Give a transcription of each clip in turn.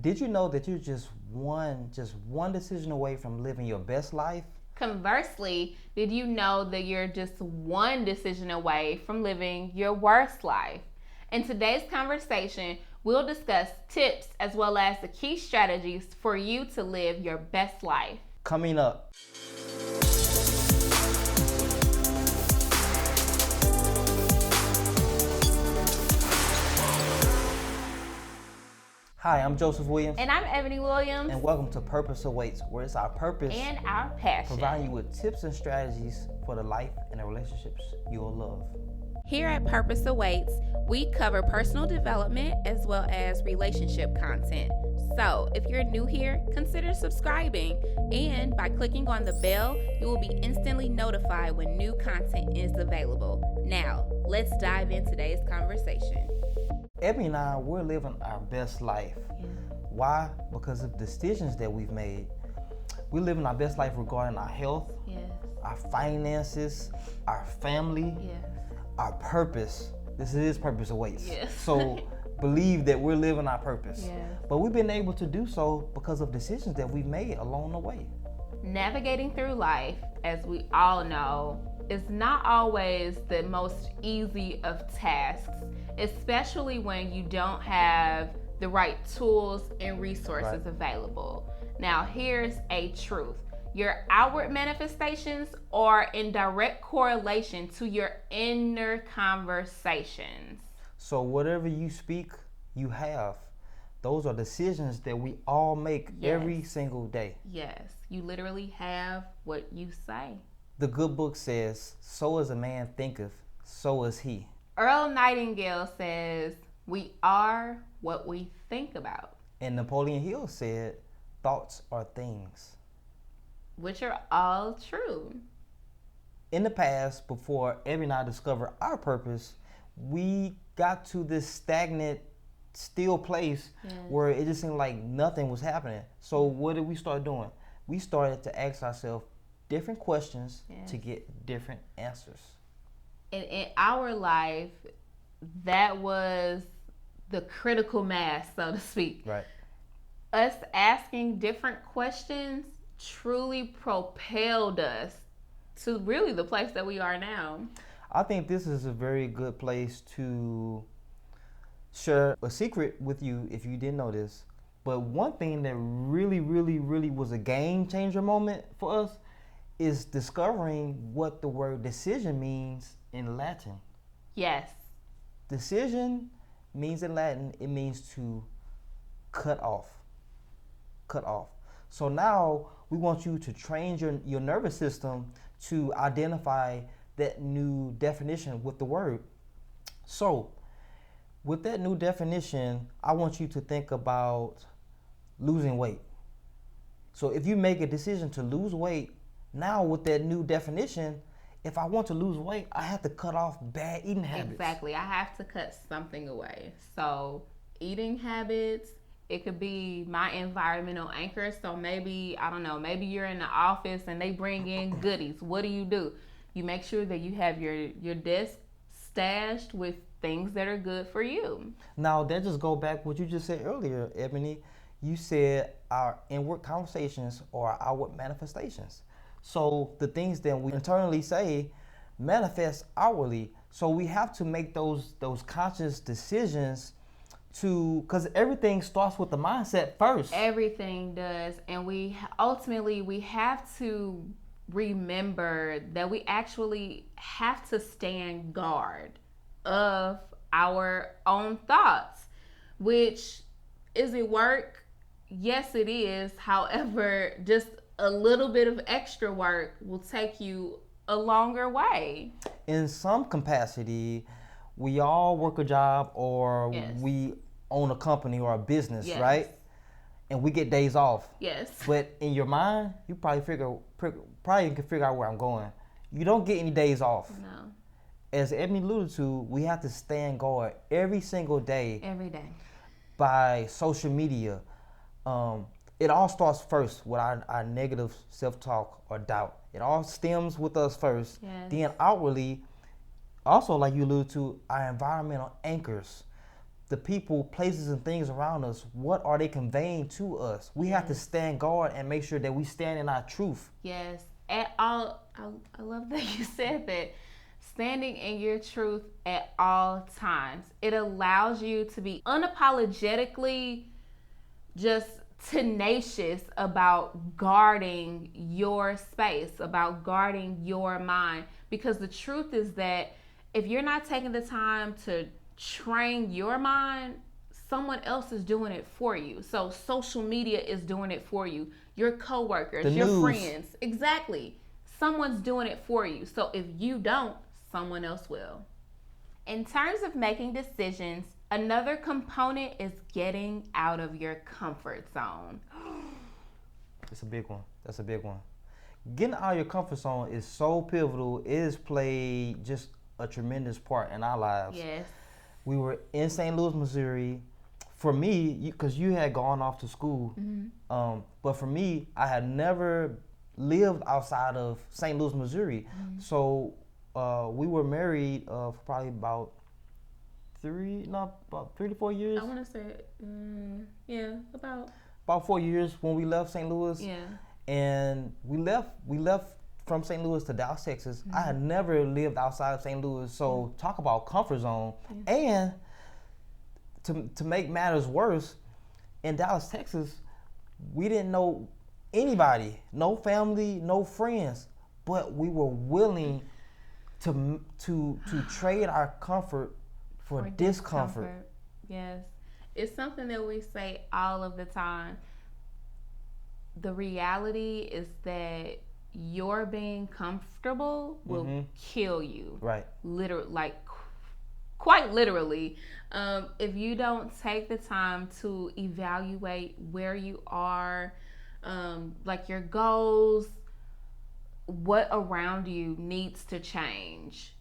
Did you know that you're just one decision away from living your best life? Conversely, did you know that you're just one decision away from living your worst life? In today's conversation, we'll discuss tips as well as the key strategies for you to live your best life. Coming up. Hi, I'm Joseph Williams. And I'm Ebony Williams. And welcome to Purpose Awaits, where it's our purpose and our passion, providing you with tips and strategies for the life and the relationships you'll love. Here at Purpose Awaits, we cover personal development as well as relationship content. So if you're new here, consider subscribing. And by clicking on the bell, you will be instantly notified when new content is available. Now, let's dive into today's conversation. Ebony and I, we're living our best life. Yeah. Why? Because of decisions that we've made. We're living our best life regarding our health, Yes. our finances, our family, Yes. our purpose. This is Purpose Awaits. Yes. So believe that we're living our purpose. Yes. But we've been able to do so because of decisions that we've made along the way. Navigating through life, as we all know, is not always the most easy of tasks, especially when you don't have the right tools and resources available. Now, here's a truth. Your outward manifestations are in direct correlation to your inner conversations. So whatever you speak, you have. Those are decisions that we all make every single day. Yes, you literally have what you say. The good book says, so as a man thinketh, so is he. Earl Nightingale says, we are what we think about. And Napoleon Hill said, thoughts are things. Which are all true. In the past, before Ebony and I discovered our purpose, we got to this stagnant, still place where it just seemed like nothing was happening. So what did we start doing? We started to ask ourselves different questions to get different answers. And in our life, that was the critical mass, so to speak. Right. Us asking different questions truly propelled us to really the place that we are now. I think this is a very good place to share a secret with you if you didn't know this. But one thing that really was a game changer moment for us is discovering what the word decision means in Latin. Yes. Decision means in Latin, it means to cut off. Cut off. So now we want you to train your nervous system to identify that new definition with the word. So with that new definition, I want you to think about losing weight. So if you make a decision to lose weight, now with that new definition, if I want to lose weight, I have to cut off bad eating habits. Exactly. I have to cut something away. So eating habits, it could be my environmental anchor. So maybe, I don't know, maybe you're in the office and they bring in goodies. What do? You make sure that you have your desk stashed with things that are good for you. Now, that just go back what you just said earlier, Ebony. You said our inward conversations or our outward manifestations. So the things that we internally say manifest outwardly. So we have to make those conscious decisions because everything starts with the mindset first. Everything does. And we have to remember that we actually have to stand guard of our own thoughts, which is it work? Yes, it is. However, just a little bit of extra work will take you a longer way. In some capacity, we all work a job or we own a company or a business, right? And we get days off. Yes. But in your mind, you probably can figure out where I'm going. You don't get any days off. No. As Ebony alluded to, we have to stand guard every single day. Every day. By social media. It all starts first with our negative self-talk or doubt. It all stems with us first. Yes. Then outwardly, also like you alluded to, our environmental anchors. the people, places, and things around us, what are they conveying to us? We have to stand guard and make sure that we stand in our truth. Yes. At all, I love that you said that. Standing in your truth at all times. It allows you to be unapologetically just tenacious about guarding your space, about guarding your mind. Because the truth is that if you're not taking the time to train your mind, someone else is doing it for you. So social media is doing it for you. Your coworkers, your friends. Exactly. Someone's doing it for you. So if you don't, someone else will. In terms of making decisions, another component is getting out of your comfort zone. It's a big one. That's a big one. Getting out of your comfort zone is so pivotal. It has played just a tremendous part in our lives. Yes. We were in St. Louis, Missouri. For me, because you had gone off to school, but for me, I had never lived outside of St. Louis, Missouri. So we were married for probably about 3 to 4 years. I want to say, about 4 years when we left St. Louis. Yeah. And we left from St. Louis to Dallas, Texas. I had never lived outside of St. Louis, so talk about comfort zone. And to make matters worse, in Dallas, Texas, we didn't know anybody, no family, no friends, but we were willing to trade our comfort for discomfort. Yes. It's something that we say all of the time. The reality is that your being comfortable will kill you. Right. Literally, like quite literally. If you don't take the time to evaluate where you are, like your goals, what around you needs to change.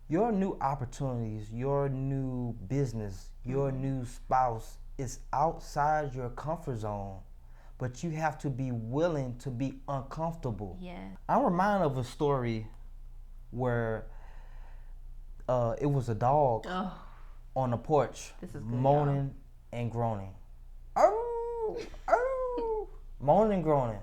Your new opportunities, your new business, your new spouse is outside your comfort zone. But you have to be willing to be uncomfortable. Yeah. I'm reminded of a story where it was a dog on the porch moaning and groaning. Oh, oh, moaning and groaning.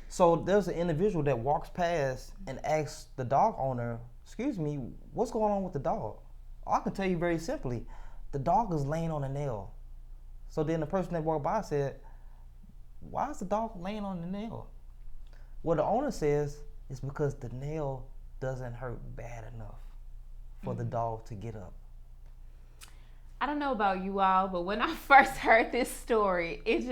So there's an individual that walks past and asks the dog owner, "Excuse me, what's going on with the dog?" I can tell you very simply, the dog is laying on a nail. So then the person that walked by said, "Why is the dog laying on the nail?" Well, the owner says it's because the nail doesn't hurt bad enough for the dog to get up. I don't know about you all, but when I first heard this story, it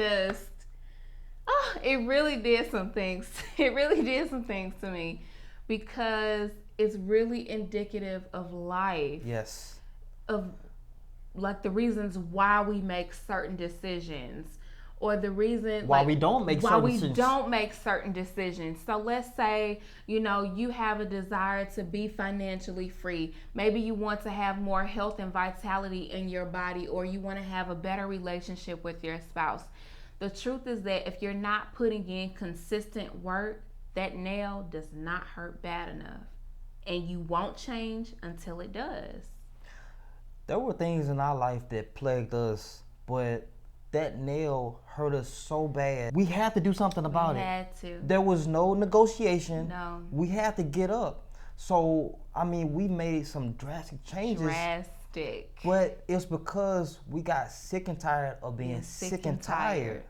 really did some things. It really did some things to me because it's really indicative of life. Yes. Of like the reasons why we make certain decisions. Or the reason why we don't make certain decisions. So let's say, you have a desire to be financially free. Maybe you want to have more health and vitality in your body, or you want to have a better relationship with your spouse. The truth is that if you're not putting in consistent work, that nail does not hurt bad enough. And you won't change until it does. There were things in our life that plagued us, but that nail hurt us so bad. We had to do something about it. We had to. There was no negotiation. No. We had to get up. So, we made some drastic changes. But it's because we got sick and tired of being sick and tired.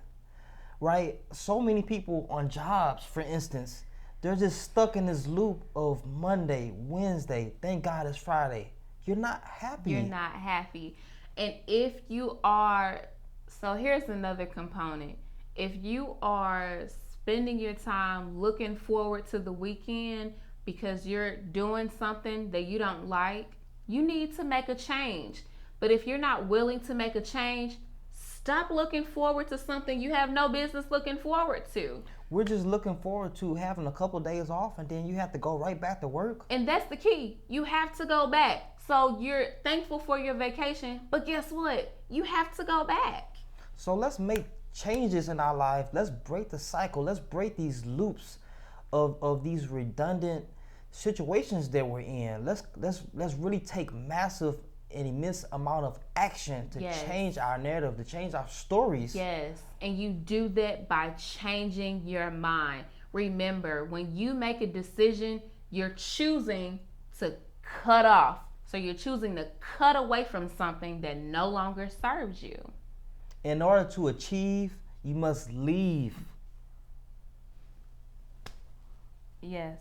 Right? So many people on jobs, for instance, they're just stuck in this loop of Monday, Wednesday, thank God it's Friday. You're not happy. You're not happy. And if you are... So here's another component. If you are spending your time looking forward to the weekend because you're doing something that you don't like, you need to make a change. But if you're not willing to make a change, stop looking forward to something you have no business looking forward to. We're just looking forward to having a couple of days off, and then you have to go right back to work. And that's the key. You have to go back. So you're thankful for your vacation, but guess what? You have to go back. So let's make changes in our life. Let's break the cycle. Let's break these loops of these redundant situations that we're in. Let's really take massive an immense amount of action to change our narrative, to change our stories. Yes, and you do that by changing your mind. Remember, when you make a decision, you're choosing to cut off. So you're choosing to cut away from something that no longer serves you. In order to achieve, you must leave. Yes.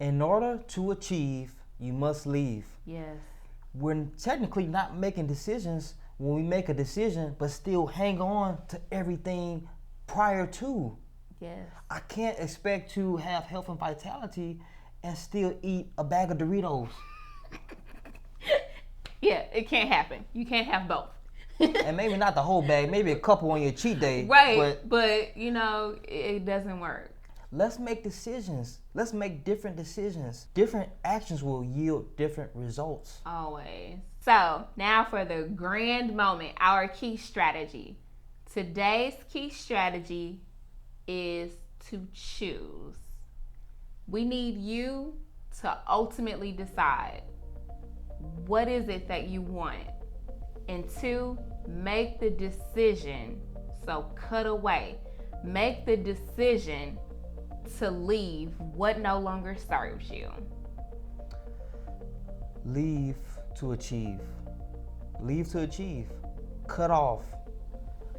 In order to achieve, you must leave. Yes. We're technically not making decisions when we make a decision, but still hang on to everything prior to. Yes. I can't expect to have health and vitality and still eat a bag of Doritos. Yeah, it can't happen. You can't have both. And maybe not the whole bag, maybe a couple on your cheat day. Right, but you know, it doesn't work. Let's make decisions. Let's make different decisions. Different actions will yield different results. Always. So, now for the grand moment, our key strategy. Today's key strategy is to choose. We need you to ultimately decide, what is it that you want? And 2, make the decision. So cut away. Make the decision to leave what no longer serves you. Leave to achieve. Leave to achieve. Cut off.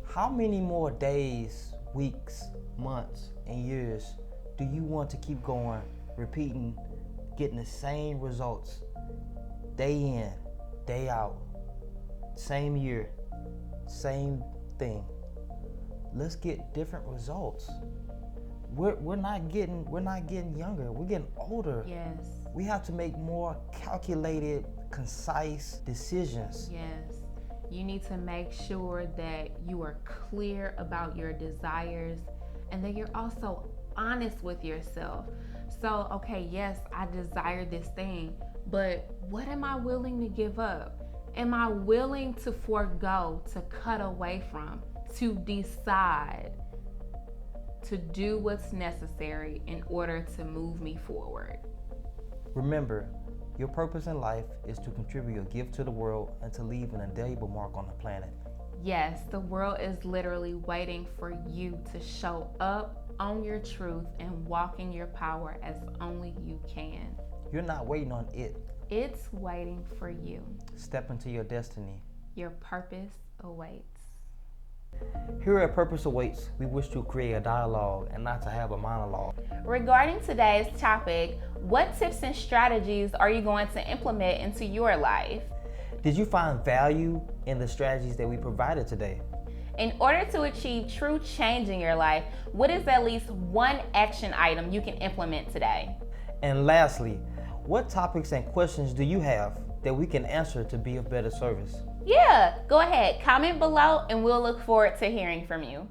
How many more days, weeks, months, and years do you want to keep going, repeating, getting the same results? Day in, day out. Same year, same thing. Let's get different results. We're not getting younger. We're getting older. Yes. We have to make more calculated, concise decisions. Yes. You need to make sure that you are clear about your desires and that you're also honest with yourself. So, okay, yes, I desire this thing, but what am I willing to give up? Am I willing to forego, to cut away from, to decide to do what's necessary in order to move me forward? Remember, your purpose in life is to contribute a gift to the world and to leave an indelible mark on the planet. Yes, the world is literally waiting for you to show up, own your truth, and walk in your power as only you can. You're not waiting on it. It's waiting for you. Step into your destiny. Your purpose awaits. Here at Purpose Awaits, we wish to create a dialogue and not to have a monologue. Regarding today's topic, what tips and strategies are you going to implement into your life? Did you find value in the strategies that we provided today? In order to achieve true change in your life, what is at least one action item you can implement today? And lastly, what topics and questions do you have that we can answer to be of better service? Yeah, go ahead, comment below and we'll look forward to hearing from you.